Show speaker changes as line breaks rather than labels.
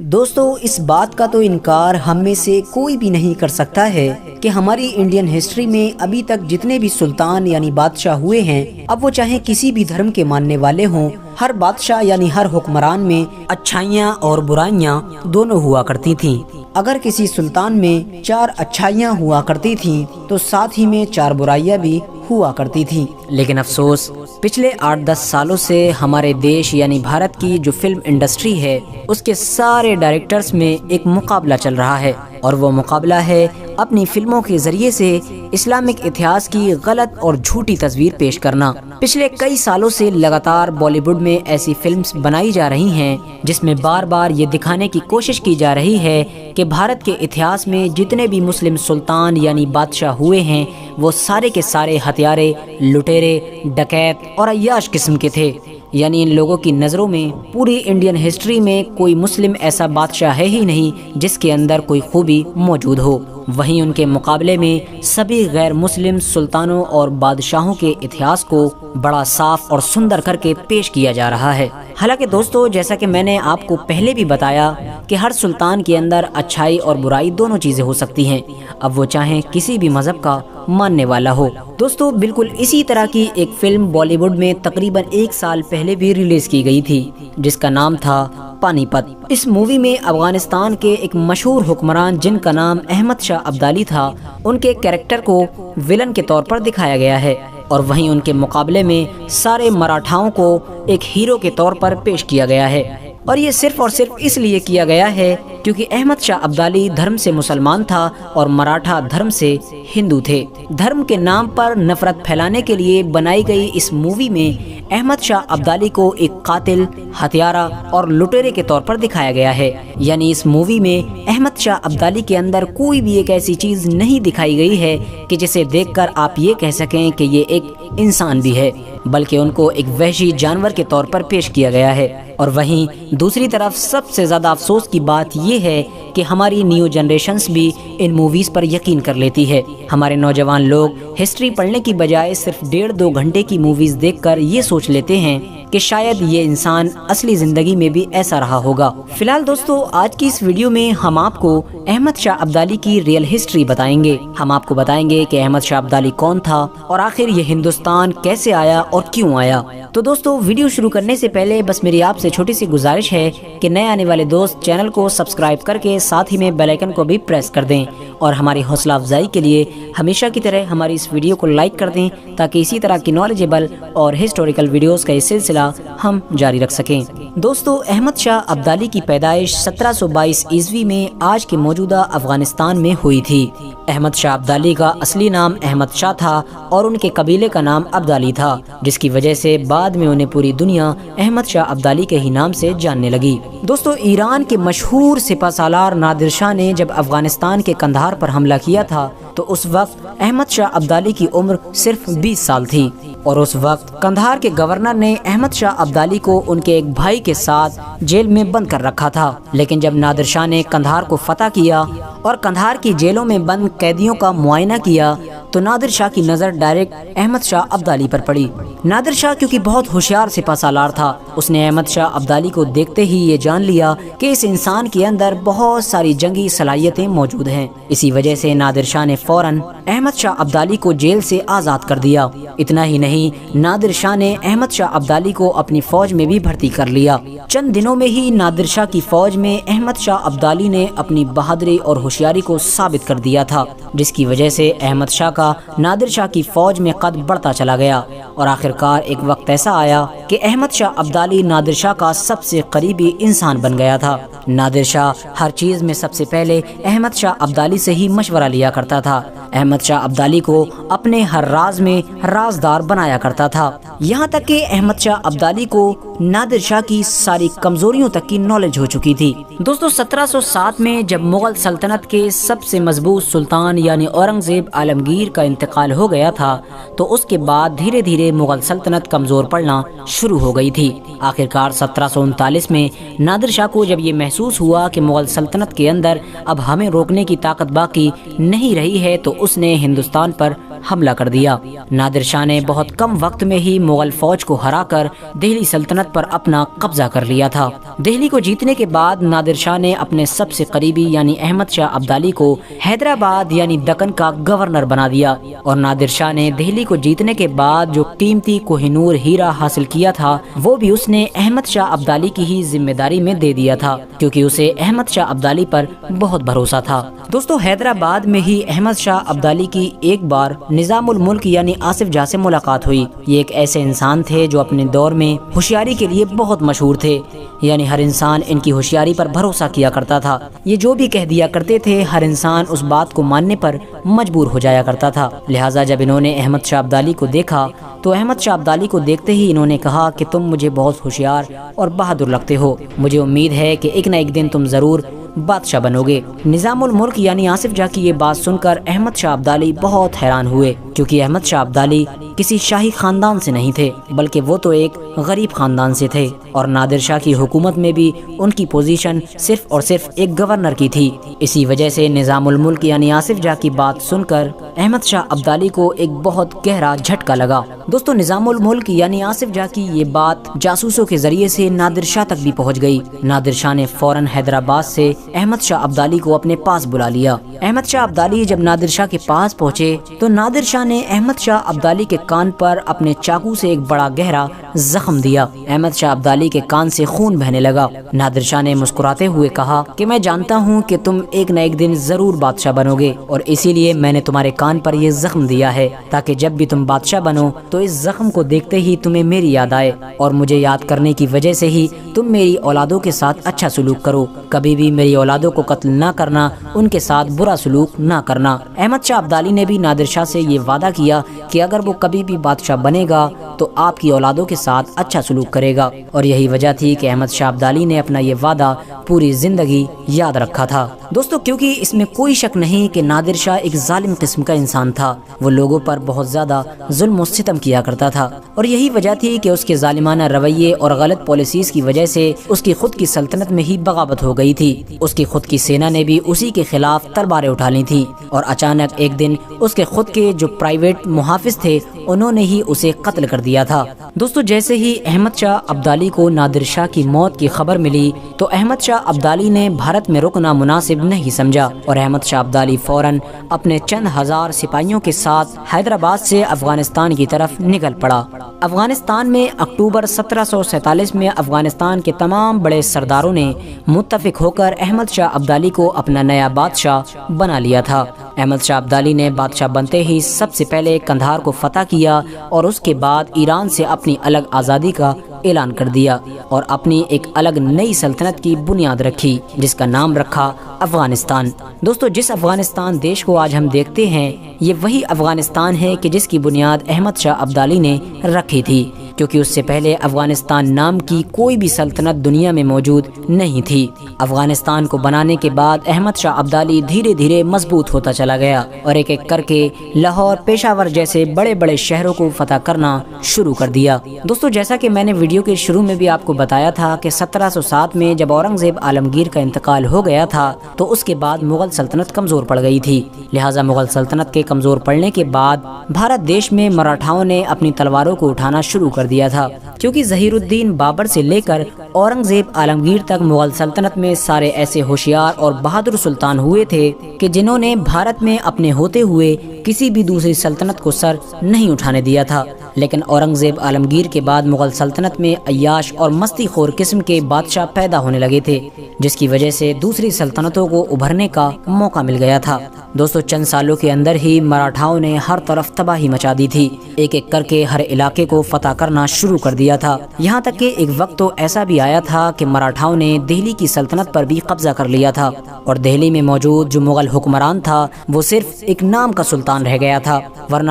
دوستو اس بات کا تو انکار ہم میں سے کوئی بھی نہیں کر سکتا ہے کہ ہماری انڈین ہسٹری میں ابھی تک جتنے بھی سلطان یعنی بادشاہ ہوئے ہیں، اب وہ چاہے کسی بھی دھرم کے ماننے والے ہوں، ہر بادشاہ یعنی ہر حکمران میں اچھائیاں اور برائیاں دونوں ہوا کرتی تھیں۔ اگر کسی سلطان میں 4 اچھائیاں ہوا کرتی تھیں تو ساتھ ہی میں 4 برائیاں بھی ہوا کرتی تھیں۔ لیکن افسوس پچھلے 8-10 سالوں سے ہمارے دیش یعنی بھارت کی جو فلم انڈسٹری ہے، اس کے سارے ڈائریکٹرز میں ایک مقابلہ چل رہا ہے، اور وہ مقابلہ ہے اپنی فلموں کے ذریعے سے اسلامک اتہاس کی غلط اور جھوٹی تصویر پیش کرنا۔ پچھلے کئی سالوں سے لگاتار بالی ووڈ میں ایسی فلمز بنائی جا رہی ہیں جس میں بار بار یہ دکھانے کی کوشش کی جا رہی ہے کہ بھارت کے اتہاس میں جتنے بھی مسلم سلطان یعنی بادشاہ ہوئے ہیں وہ سارے کے سارے ہتھیارے، لٹیرے، ڈکیت اور عیاش قسم کے تھے۔ یعنی ان لوگوں کی نظروں میں پوری انڈین ہسٹری میں کوئی مسلم ایسا بادشاہ ہے ہی نہیں جس کے اندر کوئی خوبی موجود ہو۔ وہیں ان کے مقابلے میں سبھی غیر مسلم سلطانوں اور بادشاہوں کے اتہاس کو بڑا صاف اور سندر کر کے پیش کیا جا رہا ہے۔ حالانکہ دوستو، جیسا کہ میں نے آپ کو پہلے بھی بتایا کہ ہر سلطان کے اندر اچھائی اور برائی دونوں چیزیں ہو سکتی ہیں، اب وہ چاہیں کسی بھی مذہب کا ماننے والا ہو۔ دوستو، بالکل اسی طرح کی ایک فلم بالی ووڈ میں تقریباً 1 سال پہلے بھی ریلیز کی گئی تھی جس کا نام تھا پانی پت۔ اس مووی میں افغانستان کے ایک مشہور حکمران جن کا نام احمد شاہ ابدالی تھا، ان کے کیریکٹر کو ویلن کے طور پر دکھایا گیا ہے، اور وہیں ان کے مقابلے میں سارے مراٹھاؤں کو ایک ہیرو کے طور پر پیش کیا گیا ہے، اور یہ صرف اور صرف اس لیے کیا گیا ہے کیونکہ احمد شاہ ابدالی دھرم سے مسلمان تھا اور مراٹھا دھرم سے ہندو تھے۔ دھرم کے نام پر نفرت پھیلانے کے لیے بنائی گئی اس مووی میں احمد شاہ ابدالی کو ایک قاتل، ہتھیارہ اور لٹیرے کے طور پر دکھایا گیا ہے۔ یعنی اس مووی میں احمد شاہ ابدالی کے اندر کوئی بھی ایک ایسی چیز نہیں دکھائی گئی ہے کہ جسے دیکھ کر آپ یہ کہہ سکیں کہ یہ ایک انسان بھی ہے، بلکہ ان کو ایک وحشی جانور کے طور پر پیش کیا گیا ہے۔ اور وہیں دوسری طرف سب سے زیادہ افسوس کی بات یہ ہے کہ ہماری نیو جنریشنز بھی ان موویز پر یقین کر لیتی ہے۔ ہمارے نوجوان لوگ ہسٹری پڑھنے کی بجائے صرف 1.5-2 گھنٹے کی موویز دیکھ کر یہ سوچ لیتے ہیں کہ شاید یہ انسان اصلی زندگی میں بھی ایسا رہا ہوگا۔ فی الحال دوستو، آج کی اس ویڈیو میں ہم آپ کو احمد شاہ ابدالی کی ریئل ہسٹری بتائیں گے۔ ہم آپ کو بتائیں گے کہ احمد شاہ ابدالی کون تھا اور آخر یہ ہندوستان کیسے آیا اور کیوں آیا۔ تو دوستو، ویڈیو شروع کرنے سے پہلے بس میری آپ سے چھوٹی سی گزارش ہے کہ نئے آنے والے دوست چینل کو سبسکرائب کر کے ساتھ ہی میں بیل آئیکن کو بھی پریس کر دیں، اور ہماری حوصلہ افزائی کے لیے ہمیشہ کی طرح ہماری اس ویڈیو کو لائک کر دیں تاکہ اسی طرح کی نالجیبل اور ہسٹوریکل ویڈیوز کا یہ سلسلہ ہم جاری رکھ سکیں۔ دوستو، احمد شاہ ابدالی کی پیدائش 1722 عیسوی میں آج کے موجودہ افغانستان میں ہوئی تھی۔ احمد شاہ ابدالی کا اصلی نام احمد شاہ تھا اور ان کے قبیلے کا نام ابدالی تھا، جس کی وجہ سے بعد میں انہیں پوری دنیا احمد شاہ ابدالی کے ہی نام سے جاننے لگی۔ دوستو، ایران کے مشہور سپہ سالار نادر شاہ نے جب افغانستان کے قندھار پر حملہ کیا تھا تو اس وقت احمد شاہ ابدالی کی عمر صرف 20 سال تھی، اور اس وقت قندھار کے گورنر نے احمد شاہ ابدالی کو ان کے ایک بھائی کے ساتھ جیل میں بند کر رکھا تھا۔ لیکن جب نادر شاہ نے قندھار کو فتح کیا اور قندھار کی جیلوں میں بند قیدیوں کا معائنہ کیا تو نادر شاہ کی نظر ڈائریکٹ احمد شاہ ابدالی پر پڑی۔ نادر شاہ کیونکہ بہت ہوشیار سپہ سالار تھا، اس نے احمد شاہ ابدالی کو دیکھتے ہی یہ جان لیا کہ اس انسان کے اندر بہت ساری جنگی صلاحیتیں موجود ہیں۔ اسی وجہ سے نادر شاہ نے فوراً احمد شاہ ابدالی کو جیل سے آزاد کر دیا۔ اتنا ہی نہیں، نادر شاہ نے احمد شاہ ابدالی کو اپنی فوج میں بھی بھرتی کر لیا۔ چند دنوں میں ہی نادر شاہ کی فوج میں احمد شاہ ابدالی نے اپنی بہادری اور ہوشیاری کو ثابت کر دیا تھا، جس کی وجہ سے احمد شاہ کا نادر شاہ کی فوج میں قد بڑھتا چلا گیا، اور آخرکار ایک وقت ایسا آیا کہ احمد شاہ ابدالی نادر شاہ کا سب سے قریبی انسان بن گیا تھا۔ نادر شاہ ہر چیز میں سب سے پہلے احمد شاہ ابدالی سے ہی مشورہ لیا کرتا تھا۔ احمد شاہ ابدالی کو اپنے ہر راز میں رازدار بنایا کرتا تھا، یہاں تک کہ احمد شاہ ابدالی کو نادر شاہ کی ساری کمزوریوں تک کی نالج ہو چکی تھی۔ دوستو، 1707 میں جب مغل سلطنت کے سب سے مضبوط سلطان یعنی اورنگزیب عالمگیر کا انتقال ہو گیا تھا تو اس کے بعد دھیرے دھیرے مغل سلطنت کمزور پڑنا شروع ہو گئی تھی۔ آخرکار 1739 میں نادر شاہ کو جب یہ محسوس ہوا کہ مغل سلطنت کے اندر اب ہمیں روکنے کی طاقت باقی نہیں رہی ہے تو اس نے ہندوستان پر حملہ کر دیا۔ نادر شاہ نے بہت کم وقت میں ہی مغل فوج کو ہرا کر دہلی سلطنت پر اپنا قبضہ کر لیا تھا۔ دہلی کو جیتنے کے بعد نادر شاہ نے اپنے سب سے قریبی یعنی احمد شاہ ابدالی کو حیدرآباد یعنی دکن کا گورنر بنا دیا، اور نادر شاہ نے دہلی کو جیتنے کے بعد جو قیمتی کوہ نور ہیرا حاصل کیا تھا وہ بھی اس نے احمد شاہ ابدالی کی ہی ذمہ داری میں دے دیا تھا، کیونکہ اسے احمد شاہ ابدالی پر بہت بھروسہ تھا۔ دوستو حیدرآباد میں ہی احمد شاہ ابدالی کی ایک بار نظام الملک یعنی آصف جاہ سے ملاقات ہوئی۔ یہ ایک ایسے انسان تھے جو اپنے دور میں ہوشیاری کے لیے بہت مشہور تھے، یعنی ہر انسان ان کی ہوشیاری پر بھروسہ کیا کرتا تھا۔ یہ جو بھی کہہ دیا کرتے تھے ہر انسان اس بات کو ماننے پر مجبور ہو جایا کرتا تھا۔ لہٰذا جب انہوں نے احمد شاہ ابدالی کو دیکھا تو احمد شاہ ابدالی کو دیکھتے ہی انہوں نے کہا کہ تم مجھے بہت ہوشیار اور بہادر لگتے ہو، مجھے امید ہے کہ ایک نہ ایک دن تم ضرور بادشاہ بنو گے۔ نظام الملک یعنی آصف جاہ کی یہ بات سن کر احمد شاہ ابدالی بہت حیران ہوئے، کیونکہ احمد شاہ ابدالی کسی شاہی خاندان سے نہیں تھے بلکہ وہ تو ایک غریب خاندان سے تھے، اور نادر شاہ کی حکومت میں بھی ان کی پوزیشن صرف اور صرف ایک گورنر کی تھی۔ اسی وجہ سے نظام الملک یعنی آصف جاہ کی بات سن کر احمد شاہ ابدالی کو ایک بہت گہرا جھٹکا لگا۔ دوستو نظام الملک یعنی آصف جاہ کی یہ بات جاسوسوں کے ذریعے سے نادر شاہ تک بھی پہنچ گئی۔ نادر شاہ نے فوراً حیدرآباد سے احمد شاہ ابدالی کو اپنے پاس بلا لیا۔ احمد شاہ ابدالی جب نادر شاہ کے پاس پہنچے تو نادر شاہ نے احمد شاہ ابدالی کے کان پر اپنے چاقو سے ایک بڑا گہرا زخم دیا۔ احمد شاہ ابدالی کے کان سے خون بہنے لگا۔ نادر شاہ نے مسکراتے ہوئے کہا کہ میں جانتا ہوں کہ تم ایک نہ ایک دن ضرور بادشاہ بنو گے، اور اسی لیے میں نے تمہارے کان پر یہ زخم دیا ہے تاکہ جب بھی تم بادشاہ بنو تو اس زخم کو دیکھتے ہی تمہیں میری یاد آئے، اور مجھے یاد کرنے کی وجہ سے ہی تم میری اولادوں کے ساتھ اچھا سلوک کرو، کبھی بھی میری اولادوں کو قتل نہ کرنا، ان کے ساتھ برا سلوک نہ کرنا۔ احمد شاہ ابدالی نے بھی نادر شاہ سے یہ وعدہ کیا کہ اگر وہ کبھی بھی بادشاہ بنے گا تو آپ کی اولادوں کے ساتھ اچھا سلوک کرے گا، اور یہی وجہ تھی کہ احمد شاہ ابدالی نے اپنا یہ وعدہ پوری زندگی یاد رکھا تھا۔ دوستو کیونکہ اس میں کوئی شک نہیں کہ نادر شاہ ایک ظالم قسم کا انسان تھا، وہ لوگوں پر بہت زیادہ ظلم و ستم کیا کرتا تھا، اور یہی وجہ تھی کہ اس کے ظالمانہ رویے اور غلط پالیسیز کی وجہ سے اس کی خود کی سلطنت میں ہی بغاوت ہو گئی تھی۔ اس کی خود کی سینا نے بھی اسی کے خلاف تلواریں اٹھا لی تھی، اور اچانک ایک دن اس کے خود کے جو پرائیویٹ محافظ تھے انہوں نے ہی اسے قتل کر دیا تھا۔ دوستو جیسے ہی احمد شاہ ابدالی کو نادر شاہ کی موت کی خبر ملی تو احمد شاہ ابدالی نے بھارت میں رکنا مناسب نہیں سمجھا، اور احمد شاہ ابدالی فوراً اپنے چند ہزار سپاہیوں کے ساتھ حیدرآباد سے افغانستان کی طرف نکل پڑا۔ افغانستان میں اکتوبر 1747 میں افغانستان کے تمام بڑے سرداروں نے متفق ہو کر احمد شاہ ابدالی کو اپنا نیا بادشاہ بنا لیا تھا۔ احمد شاہ ابدالی نے بادشاہ بنتے ہی سب سے پہلے قندھار کو فتح کیا، اور اس کے بعد ایران سے اپنی الگ آزادی کا اعلان کر دیا اور اپنی ایک الگ نئی سلطنت کی بنیاد رکھی جس کا نام رکھا افغانستان۔ دوستو جس افغانستان دیش کو آج ہم دیکھتے ہیں یہ وہی افغانستان ہے کہ جس کی بنیاد احمد شاہ ابدالی نے رکھی تھی، کیونکہ اس سے پہلے افغانستان نام کی کوئی بھی سلطنت دنیا میں موجود نہیں تھی۔ افغانستان کو بنانے کے بعد احمد شاہ ابدالی دھیرے دھیرے مضبوط ہوتا چلا گیا اور ایک ایک کر کے لاہور، پشاور جیسے بڑے بڑے شہروں کو فتح کرنا شروع کر دیا۔ دوستو جیسا کہ میں نے ویڈیو کے شروع میں بھی آپ کو بتایا تھا کہ 1707 میں جب اورنگزیب عالمگیر کا انتقال ہو گیا تھا تو اس کے بعد مغل سلطنت کمزور پڑ گئی تھی، لہٰذا مغل سلطنت کے کمزور پڑنے کے بعد بھارت دیش میں مراٹھاؤں نے اپنی تلواروں کو اٹھانا شروع کر دیا تھا، کیونکہ ظہیر الدین بابر سے لے کر اورنگزیب عالمگیر تک مغل سلطنت میں سارے ایسے ہوشیار اور بہادر سلطان ہوئے تھے کہ جنہوں نے بھارت میں اپنے ہوتے ہوئے کسی بھی دوسری سلطنت کو سر نہیں اٹھانے دیا تھا، لیکن اورنگزیب عالمگیر کے بعد مغل سلطنت میں عیاش اور مستی خور قسم کے بادشاہ پیدا ہونے لگے تھے، جس کی وجہ سے دوسری سلطنتوں کو ابھرنے کا موقع مل گیا تھا۔ دوستو چند سالوں کے اندر ہی مراٹھاؤں نے ہر طرف تباہی مچا دی تھی، ایک ایک کر کے ہر علاقے کو فتح کرنا شروع کر دیا تھا، یہاں تک کہ ایک وقت تو ایسا بھی آیا تھا کہ مراٹھاؤں نے دہلی کی سلطنت پر بھی قبضہ کر لیا تھا، اور دہلی میں موجود جو مغل حکمران تھا وہ صرف ایک نام کا سلطان رہ گیا تھا، ورنہ